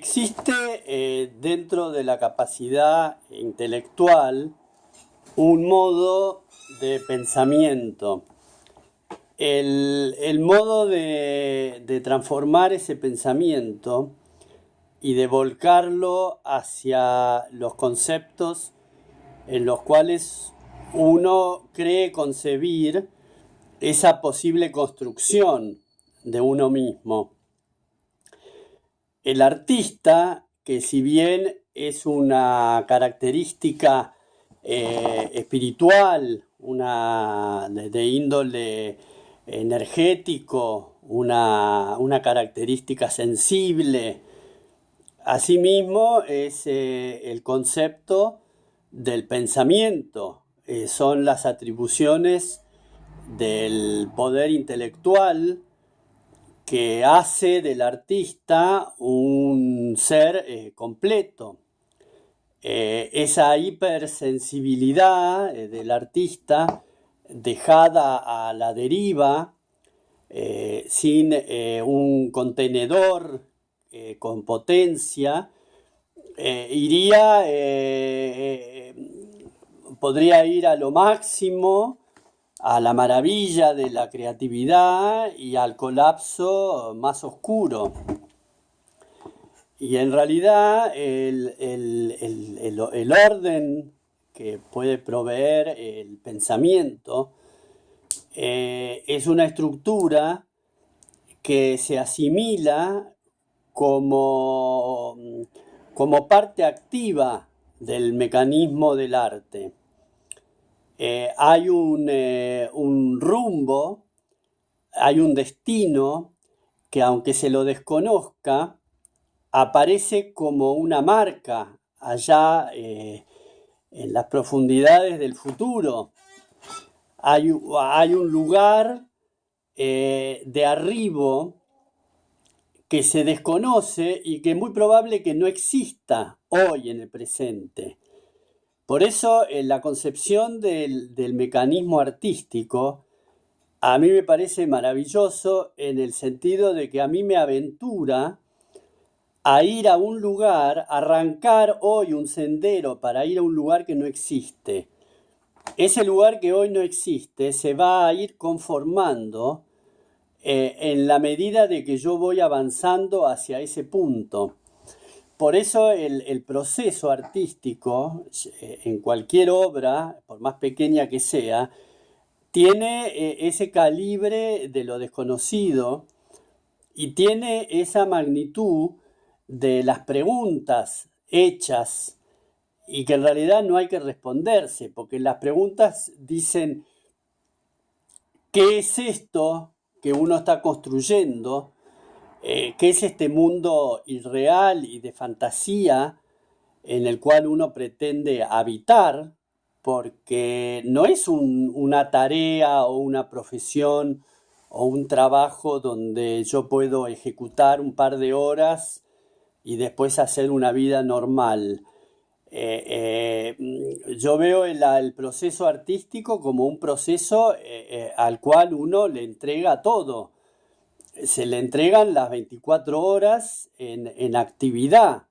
Existe dentro de la capacidad intelectual un modo de pensamiento. El modo de transformar ese pensamiento y de volcarlo hacia los conceptos en los cuales uno cree concebir esa posible construcción de uno mismo. El artista, que si bien es una característica espiritual, de índole energético, una característica sensible, asimismo es el concepto del pensamiento, son las atribuciones del poder intelectual que hace del artista un ser completo. Esa hipersensibilidad del artista dejada a la deriva, sin un contenedor con potencia, podría ir a lo máximo, a la maravilla de la creatividad y al colapso más oscuro. Y en realidad el orden que puede proveer el pensamiento es una estructura que se asimila como parte activa del mecanismo del arte. Hay un rumbo, hay un destino que, aunque se lo desconozca, aparece como una marca allá en las profundidades del futuro. Hay un lugar de arribo que se desconoce y que es muy probable que no exista hoy en el presente. Por eso la concepción del mecanismo artístico a mí me parece maravilloso, en el sentido de que a mí me aventura a ir a un lugar, arrancar hoy un sendero para ir a un lugar que no existe. Ese lugar que hoy no existe se va a ir conformando en la medida de que yo voy avanzando hacia ese punto. Por eso el proceso artístico, en cualquier obra, por más pequeña que sea, tiene ese calibre de lo desconocido y tiene esa magnitud de las preguntas hechas y que en realidad no hay que responderse, porque las preguntas dicen: ¿qué es esto que uno está construyendo? ¿Qué es este mundo irreal y de fantasía en el cual uno pretende habitar? Porque no es una tarea o una profesión o un trabajo donde yo puedo ejecutar un par de horas y después hacer una vida normal. Yo veo el proceso artístico como un proceso al cual uno le entrega todo. Se le entregan las 24 horas en actividad,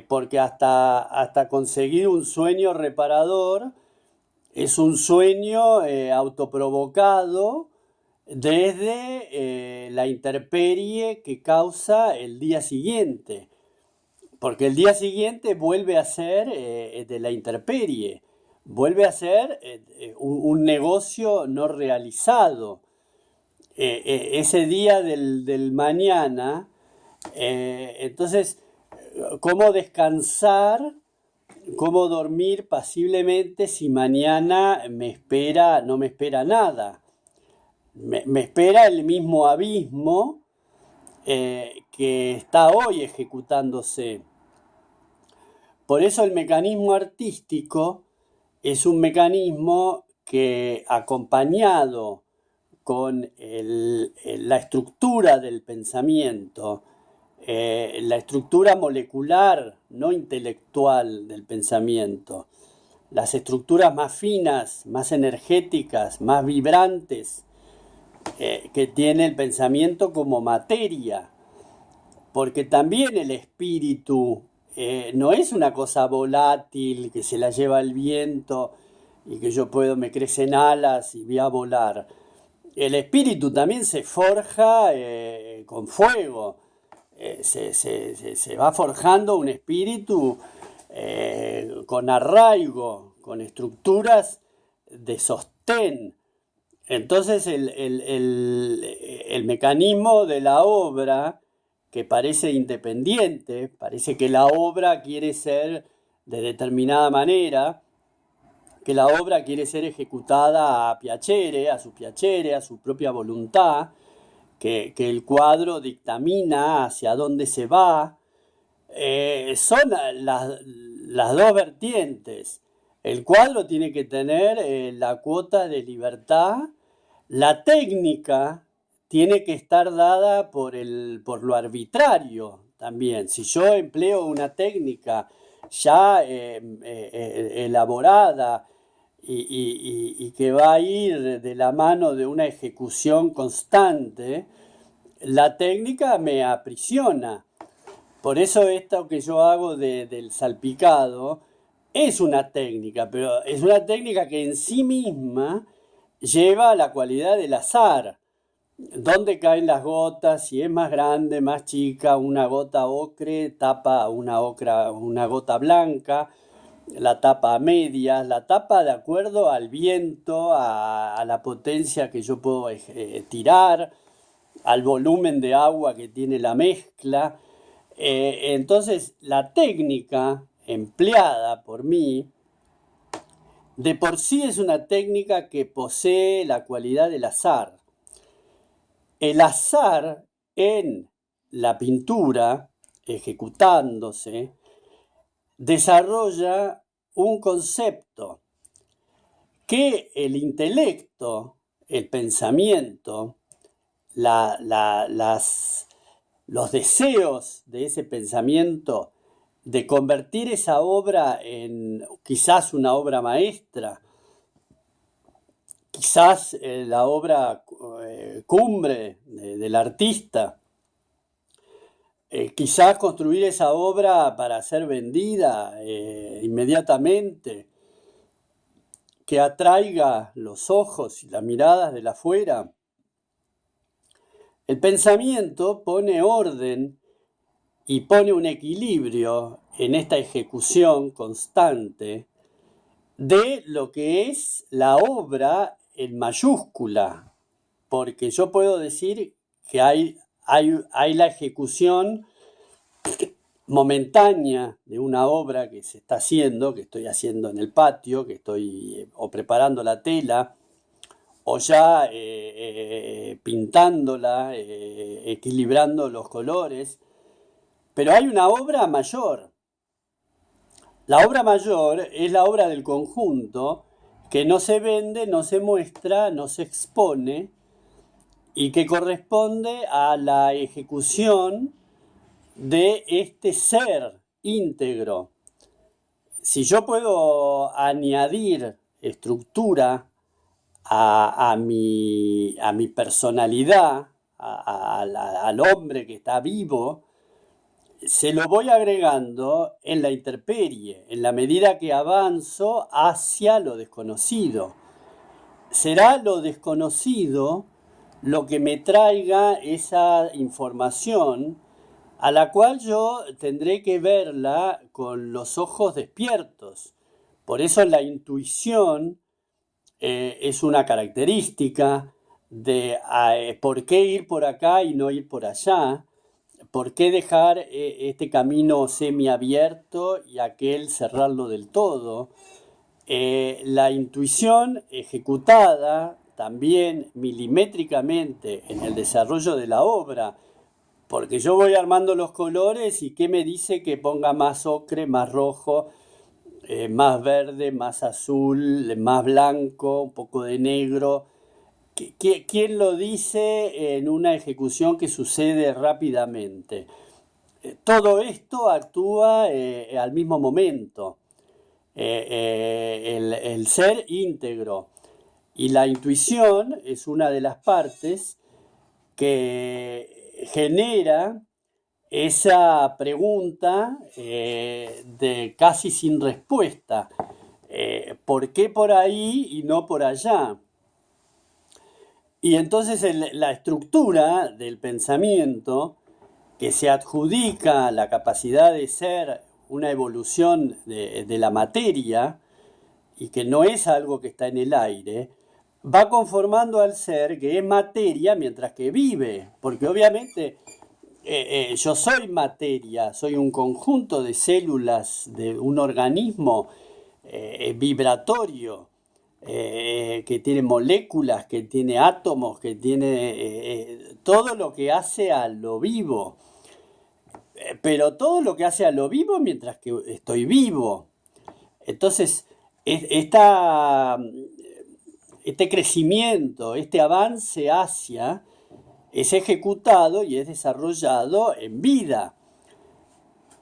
porque hasta conseguir un sueño reparador es un sueño autoprovocado desde la intemperie que causa el día siguiente, porque el día siguiente vuelve a ser de la intemperie, vuelve a ser un negocio no realizado. Ese día del mañana, entonces, ¿cómo descansar, cómo dormir pasiblemente si mañana no me espera nada? Me espera el mismo abismo que está hoy ejecutándose. Por eso el mecanismo artístico es un mecanismo que, acompañado con la estructura del pensamiento, la estructura molecular, no intelectual del pensamiento, las estructuras más finas, más energéticas, más vibrantes que tiene el pensamiento como materia, porque también el espíritu no es una cosa volátil que se la lleva el viento y que yo puedo, me crecen alas y voy a volar. El espíritu también se forja con fuego. Se va forjando un espíritu con arraigo, con estructuras de sostén. Entonces el mecanismo de la obra, que parece independiente, parece que la obra quiere ser de determinada manera, que la obra quiere ser ejecutada a piacere, a su propia voluntad, que el cuadro dictamina hacia dónde se va, son las dos vertientes. El cuadro tiene que tener la cuota de libertad, la técnica tiene que estar dada por lo arbitrario también. Si yo empleo una técnica ya elaborada y que va a ir de la mano de una ejecución constante, la técnica me aprisiona. Por eso esto que yo hago del salpicado es una técnica, pero es una técnica que en sí misma lleva la cualidad del azar. ¿Dónde caen las gotas? Si es más grande, más chica, una gota ocre tapa una gota blanca, la tapa a medias, la tapa de acuerdo al viento, a la potencia que yo puedo tirar, al volumen de agua que tiene la mezcla. Entonces, la técnica empleada por mí, de por sí es una técnica que posee la cualidad del azar. El azar en la pintura, ejecutándose, desarrolla un concepto que el intelecto, el pensamiento, los deseos de ese pensamiento de convertir esa obra en quizás una obra maestra, quizás la obra cumbre del artista, quizás construir esa obra para ser vendida inmediatamente, que atraiga los ojos y las miradas de afuera. El pensamiento pone orden y pone un equilibrio en esta ejecución constante de lo que es la obra en mayúscula, porque yo puedo decir que hay la ejecución momentánea de una obra que se está haciendo, que estoy haciendo en el patio, que estoy o preparando la tela, o ya pintándola, equilibrando los colores, pero hay una obra mayor. La obra mayor es la obra del conjunto que no se vende, no se muestra, no se expone y que corresponde a la ejecución de este ser íntegro. Si yo puedo añadir estructura a mi personalidad, al hombre que está vivo, se lo voy agregando en la intemperie, en la medida que avanzo hacia lo desconocido. Será lo desconocido lo que me traiga esa información a la cual yo tendré que verla con los ojos despiertos. Por eso la intuición es una característica de por qué ir por acá y no ir por allá, por qué dejar este camino semiabierto y aquel cerrarlo del todo. La intuición ejecutada también milimétricamente en el desarrollo de la obra, porque yo voy armando los colores y qué me dice que ponga más ocre, más rojo, más verde, más azul, más blanco, un poco de negro. ¿Quién lo dice en una ejecución que sucede rápidamente? Todo esto actúa al mismo momento. El ser íntegro y la intuición es una de las partes que genera esa pregunta de casi sin respuesta. ¿Por qué por ahí y no por allá? Y entonces la estructura del pensamiento que se adjudica la capacidad de ser una evolución de la materia y que no es algo que está en el aire, va conformando al ser que es materia mientras que vive, porque obviamente yo soy materia, soy un conjunto de células de un organismo vibratorio, que tiene moléculas, que tiene átomos, que tiene todo lo que hace a lo vivo. Pero todo lo que hace a lo vivo mientras que estoy vivo. Entonces, este crecimiento, este avance hacia, es ejecutado y es desarrollado en vida.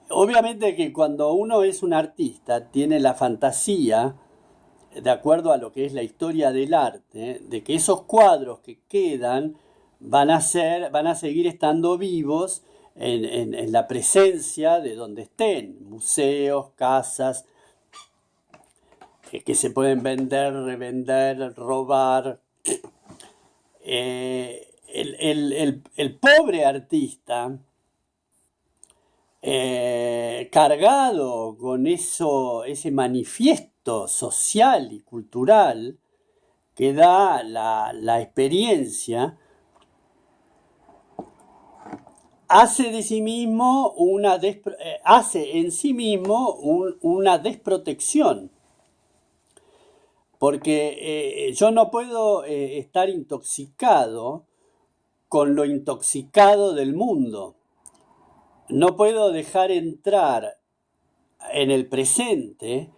Obviamente que cuando uno es un artista, tiene la fantasía, de acuerdo a lo que es la historia del arte, de que esos cuadros que quedan van a seguir estando vivos en la presencia de donde estén, museos, casas, que se pueden vender, revender, robar. El pobre artista, cargado con ese manifiesto social y cultural que da la experiencia, hace de sí mismo hace en sí mismo una desprotección. Porque yo no puedo estar intoxicado con lo intoxicado del mundo. No puedo dejar entrar en el presente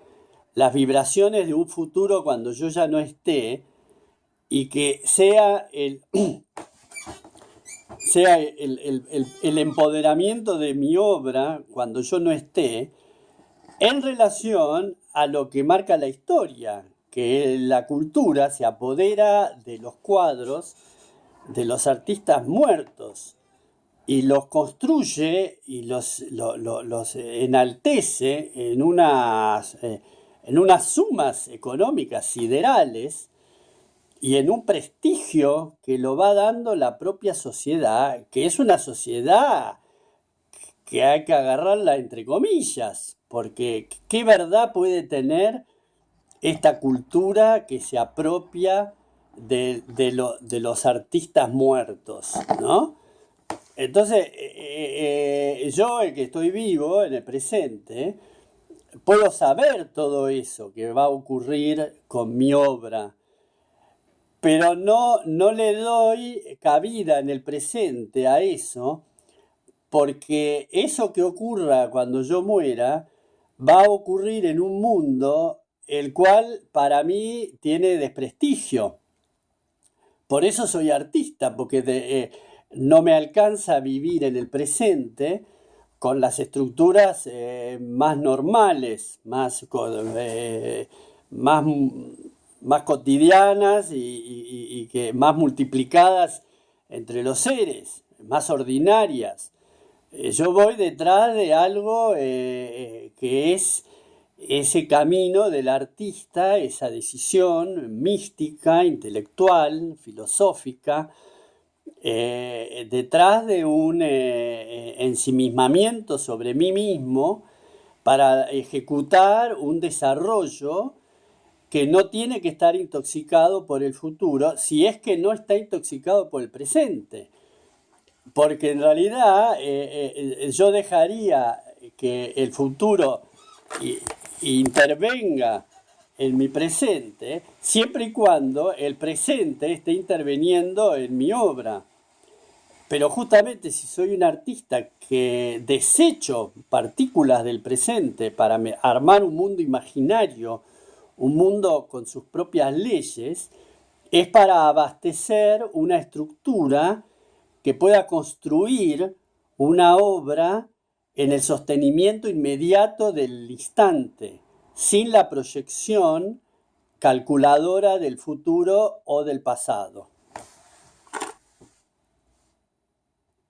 las vibraciones de un futuro cuando yo ya no esté y que sea el empoderamiento de mi obra cuando yo no esté en relación a lo que marca la historia, que la cultura se apodera de los cuadros de los artistas muertos y los construye y los enaltece en unas sumas económicas siderales y en un prestigio que lo va dando la propia sociedad, que es una sociedad que hay que agarrarla entre comillas, porque ¿qué verdad puede tener esta cultura que se apropia de los artistas muertos, ¿no? Entonces, yo, el que estoy vivo en el presente, puedo saber todo eso que va a ocurrir con mi obra, pero no le doy cabida en el presente a eso, porque eso que ocurra cuando yo muera va a ocurrir en un mundo el cual para mí tiene desprestigio. Por eso soy artista, porque no me alcanza a vivir en el presente con las estructuras más normales, más, más cotidianas y que más multiplicadas entre los seres, más ordinarias. Yo voy detrás de algo que es ese camino del artista, esa decisión mística, intelectual, filosófica, detrás de un ensimismamiento sobre mí mismo para ejecutar un desarrollo que no tiene que estar intoxicado por el futuro, si es que no está intoxicado por el presente. Porque en realidad yo dejaría que el futuro intervenga en mi presente, siempre y cuando el presente esté interviniendo en mi obra. Pero justamente si soy un artista que desecho partículas del presente para armar un mundo imaginario, un mundo con sus propias leyes, es para abastecer una estructura que pueda construir una obra en el sostenimiento inmediato del instante, sin la proyección calculadora del futuro o del pasado.